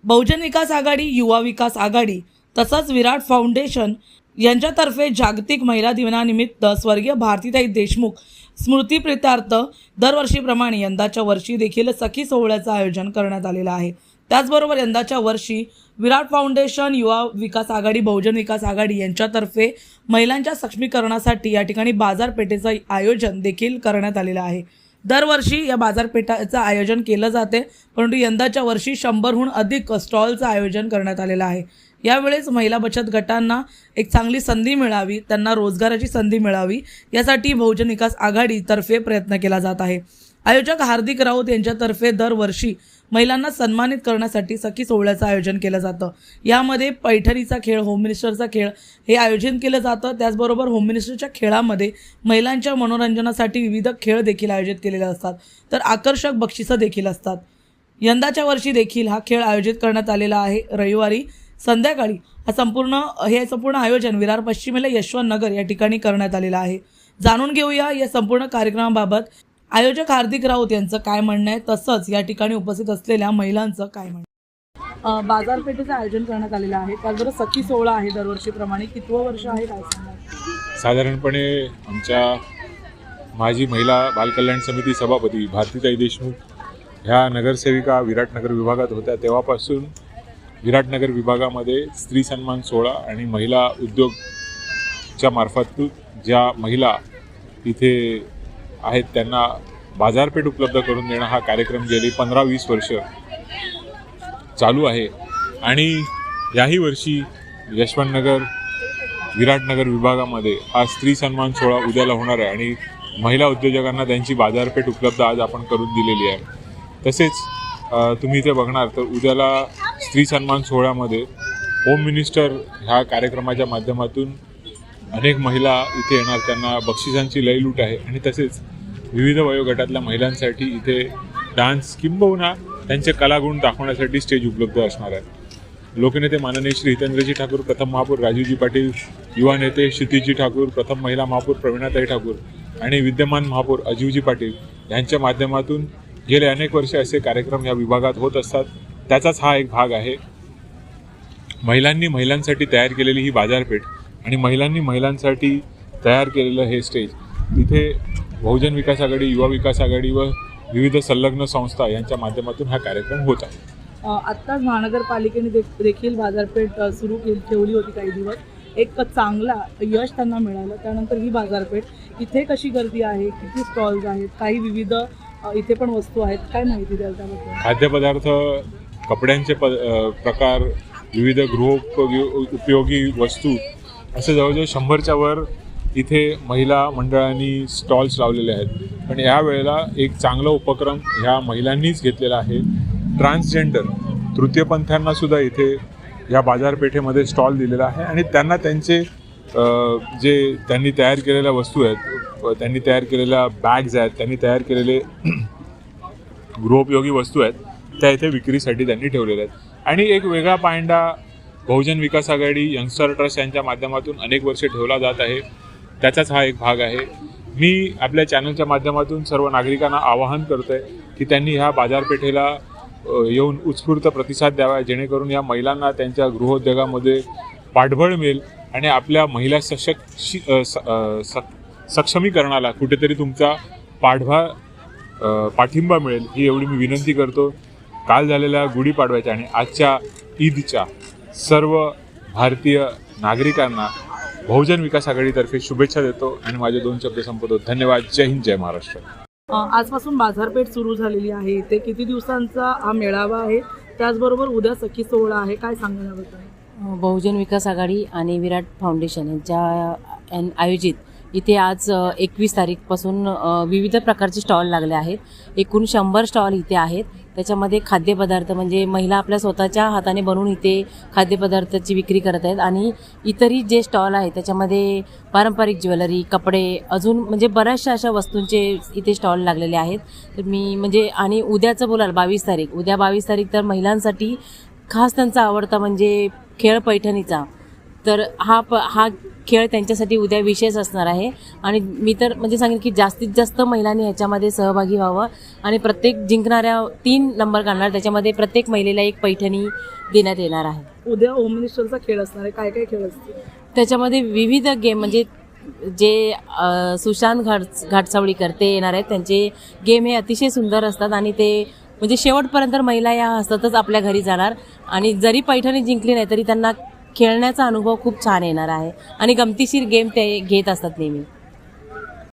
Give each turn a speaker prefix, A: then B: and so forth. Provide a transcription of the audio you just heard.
A: बहुजन विकास आघाडी, युवा विकास आघाडी तसंच विराट फाउंडेशन यांच्यातर्फे जागतिक महिला दिनानिमित्त स्वर्गीय भारतीताई देशमुख स्मृतिप्रित्यर्थ दरवर्षीप्रमाणे यंदाच्या वर्षी देखील सखी सोहळ्याचं आयोजन करण्यात आलेलं आहे। त्याचबरोबर यंदाच्या वर्षी विराट फाउंडेशन, युवा विकास आघाडी, बहुजन विकास आघाडी यांच्यातर्फे महिलांच्या सक्षमीकरणासाठी या ठिकाणी बाजारपेठेचं आयोजन देखील करण्यात आलेलं आहे। दरवर्षी या बाजारपेठाचं आयोजन केलं जाते, परंतु यंदाच्या वर्षी 100हून अधिक स्टॉलचं आयोजन करण्यात आलेलं आहे। यावेळेस महिला बचत गटांना एक चांगली संधी मिळावी, त्यांना रोजगाराची संधी मिळावी यासाठी बहुजन विकास आघाडीतर्फे प्रयत्न केला जात आहे। आयोजक हार्दिक राऊत यांच्यातर्फे दरवर्षी महिलांना सन्मानित करण्यासाठी सखी सोहळ्याचं आयोजन केलं जातं। यामध्ये पैठणीचा खेळ, होम मिनिस्टरचा खेळ हे आयोजन केलं जातं। त्याचबरोबर होम मिनिस्टरच्या खेळामध्ये महिलांच्या मनोरंजनासाठी विविध खेळ देखील आयोजित केलेले असतात, तर आकर्षक बक्षिसं देखील असतात। यंदाच्या वर्षी देखील हा खेळ आयोजित करण्यात आलेला आहे। रविवारी संध्याकाळी हे संपूर्ण आयोजन विरार पश्चिमेला यशवंत नगर या ठिकाणी करण्यात आलेलं आहे। जाणून घेऊया या संपूर्ण कार्यक्रमाबाबत आयोजक हार्दिक राऊत यांचं काय म्हणणं आहे, तसंच या ठिकाणी उपस्थित असलेल्या महिलांचं काय म्हणणं आहे। बाजारपेठेचं आयोजन करण्यात आलेलं आहे, त्याचबरोबर सखी सोहळा आहे दरवर्षीप्रमाणे, कितवं वर्ष आहे काय सांगणार?
B: साधारणपणे आमच्या माजी महिला बालकल्याण समिती सभापती भारतीताई देशमुख ह्या नगरसेविका विराटनगर विभागात होत्या, तेव्हापासून विराटनगर विभागामध्ये स्त्री सन्मान सोहळा आणि महिला उद्योगच्या मार्फत ज्या महिला इथे आहेत त्यांना बाजारपेठ उपलब्ध करून देणं हा कार्यक्रम गेली 15-20 वर्ष चालू आहे। आणि याही वर्षी यशवंतनगर विराटनगर विभागामध्ये हा स्त्री सन्मान सोहळा उद्याला होणार आहे आणि महिला उद्योजकांना त्यांची बाजारपेठ उपलब्ध आज आपण करून दिलेली आहे। तसेच तुम्ही इथे बघणार तर उद्याला स्त्री सन्मान सोहळ्यामध्ये होम मिनिस्टर ह्या कार्यक्रमाच्या माध्यमातून अनेक महिला इथे येणार, त्यांना बक्षिसांची लयलूट आहे आणि तसेच विविध वयोगटातल्या महिलांसाठी इथे डान्स किंबहुना त्यांचे कलागुण दाखवण्यासाठी स्टेज उपलब्ध असणार आहे। लोकनेते माननीय श्री हितेंद्रजी ठाकूर, प्रथम महापौर राजीवजी पाटील, युवा नेते क्षितिजी ठाकूर, प्रथम महिला महापौर प्रवीणाताई ठाकूर आणि विद्यमान महापौर अजीवजी पाटील यांच्या माध्यमातून गेले अनेक वर्षे असे कार्यक्रम या विभागात होत असतात। त्याचाच हा एक भाग आहे। महिलांनी महिलांसाठी तयार केलेली ही बाजारपेठ आणि महिलांनी महिलांसाठी तयार केलेलं हे स्टेज, तिथे बहुजन विकास आघाडी, युवा विकास आघाडी व विविध संलग्न संस्था यांच्या माध्यमातून हा कार्यक्रम होत आहे।
A: आत्ताच महानगरपालिकेने देखील बाजारपेठ सुरू ठेवली होती काही दिवस, एक चांगला यश त्यांना मिळालं। त्यानंतर ही बाजारपेठ इथे कशी गर्दी आहे, किती स्टॉल्स आहेत, काही विविध इथे पण वस्तू आहेत, काय माहिती द्याल त्याबद्दल?
B: खाद्यपदार्थ, कपड्यांचे प्रकार, विविध गृहोपयोगी वस्तू असे जवळजवळ 100च्या वर इथे महिला मंडळांनी स्टॉल्स लावलेले आहेत। पण यावेळेला एक चांगला उपक्रम ह्या महिलांनीच घेतलेला आहे। ट्रान्सजेंडर तृतीयपंथीयांनासुद्धा इथे या बाजारपेठेमध्ये स्टॉल दिलेला आहे आणि त्यांना त्यांचे जे त्यांनी तयार केलेल्या वस्तू आहेत, त्यांनी तयार केलेल्या बॅग्स आहेत, त्यांनी तयार केलेले गृहोपयोगी वस्तू आहेत, त्या इथे विक्रीसाठी त्यांनी ठेवलेल्या आहेत। आणि एक वेगळा पायंडा बहुजन विकास आघाडी, यंगस्टर ट्रस्ट यांच्या माध्यमातून अनेक वर्षे ठेवला जात आहे, त्याचाच हा एक भाग आहे। मी आपल्या चॅनलच्या माध्यमातून सर्व नागरिकांना आवाहन करतोय की त्यांनी ह्या बाजारपेठेला येऊन उत्स्फूर्त प्रतिसाद द्यावा, जेणेकरून या महिलांना त्यांच्या गृहोद्योगामध्ये पाठबळ मिळेल आणि आपल्या महिला सक्षमीकरणाला कुठेतरी तुमचा पाठिंबा मिळेल, ही एवढी मी विनंती करतो। काल झालेल्या गुढीपाडव्याच्या आणि आजच्या ईदच्या सर्व भारतीय नागरिकांना बहुजन विकास आघाडीतर्फे शुभेच्छा देतो आणि माझे 2 शब्द संपवतो। धन्यवाद। जय हिंद, जय महाराष्ट्र।
A: आजपासून बाजारपेठ सुरू झालेली आहे, ते किती दिवसांचा हा मेळावा आहे, त्याचबरोबर उद्या सखी सोहळा आहे, काय सांगणार याबद्दल?
C: बहुजन विकास आघाडी आणि विराट फाउंडेशन यांच्या आयोजित इथे आज 21 तारीखपासून विविध प्रकारचे स्टॉल लागले आहेत। एकूण 100 स्टॉल इथे आहेत। त्याच्यामध्ये खाद्यपदार्थ म्हणजे महिला आपल्या स्वतःच्या हाताने बनवून इथे खाद्यपदार्थाची विक्री करत आहेत आणि इतरही जे स्टॉल आहेत त्याच्यामध्ये पारंपरिक ज्वेलरी, कपडे, अजून म्हणजे बऱ्याचशा अशा वस्तूंचे इथे स्टॉल लागलेले आहेत। तर मी म्हणजे आणि उद्याचं बोलाल 22 तारीख, उद्या 22 तारीख तर महिलांसाठी खास त्यांचा आवडता म्हणजे खेळ पैठणीचा, तर हा खेळ त्यांच्यासाठी उद्या विशेष असणार आहे आणि मी तर म्हणजे सांगेन की जास्तीत जास्त महिलांनी ह्याच्यामध्ये सहभागी व्हावं आणि प्रत्येक जिंकणाऱ्या 3 नंबर काढणार त्याच्यामध्ये प्रत्येक महिलेला एक पैठणी देण्यात येणार आहे.
A: उद्या होम मिनिस्टरचा खेळ असणार आहे, काय काय खेळ असतील?
C: त्याच्यामध्ये विविध गेम म्हणजे जे सुशांत घाटसावळीकर ते येणार आहेत, त्यांचे गेम हे अतिशय सुंदर असतात आणि ते म्हणजे शेवटपर्यंत महिला या हसतच आपल्या घरी जाणार आणि जरी पैठणी जिंकली नाही तरी त्यांना खेळण्याचा अनुभव खूप छान येणार आहे आणि गमतीशीर गेम ते घेत असतात नेहमी.